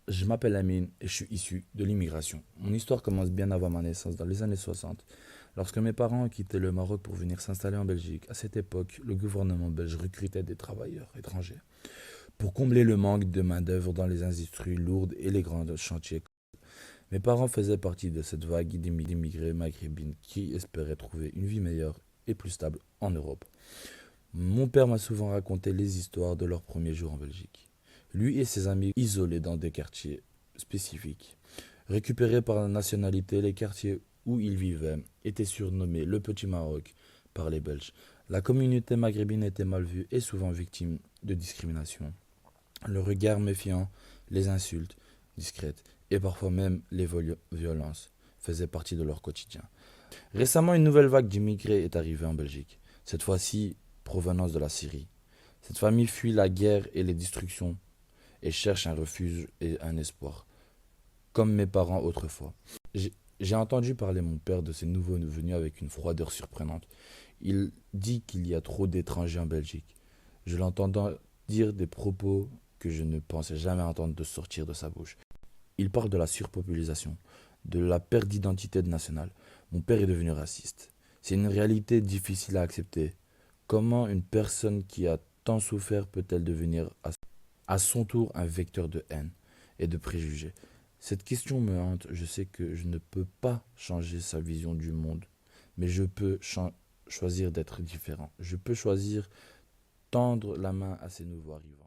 Je m'appelle Amine et je suis issu de l'immigration. Mon histoire commence bien avant ma naissance, dans les années 60, lorsque mes parents ont quitté le Maroc pour venir s'installer en Belgique. À cette époque, le gouvernement belge recrutait des travailleurs étrangers pour combler le manque de main-d'œuvre dans les industries lourdes et les grands chantiers. Mes parents faisaient partie de cette vague d'immigrés maghrébines qui espéraient trouver une vie meilleure et plus stable en Europe. Mon père m'a souvent raconté les histoires de leurs premiers jours en Belgique. Lui et ses amis isolés dans des quartiers spécifiques. Récupérés par la nationalité, les quartiers où ils vivaient étaient surnommés le Petit Maroc par les Belges. La communauté maghrébine était mal vue et souvent victime de discrimination. Le regard méfiant, les insultes discrètes et parfois même les violences faisaient partie de leur quotidien. Récemment, une nouvelle vague d'immigrés est arrivée en Belgique, cette fois-ci provenance de la Syrie. Cette famille fuit la guerre et les destructions et cherche un refuge et un espoir, comme mes parents autrefois. J'ai entendu parler mon père de ces nouveaux venus avec une froideur surprenante. Il dit qu'il y a trop d'étrangers en Belgique. Je l'entends dire des propos que je ne pensais jamais entendre de sortir de sa bouche. Il parle de la surpopulation, de la perte d'identité nationale. Mon père est devenu raciste. C'est une réalité difficile à accepter. Comment une personne qui a tant souffert peut-elle devenir à son tour un vecteur de haine et de préjugés? Cette question me hante. Je sais que je ne peux pas changer sa vision du monde, mais je peux choisir d'être différent. Je peux choisir tendre la main à ces nouveaux arrivants.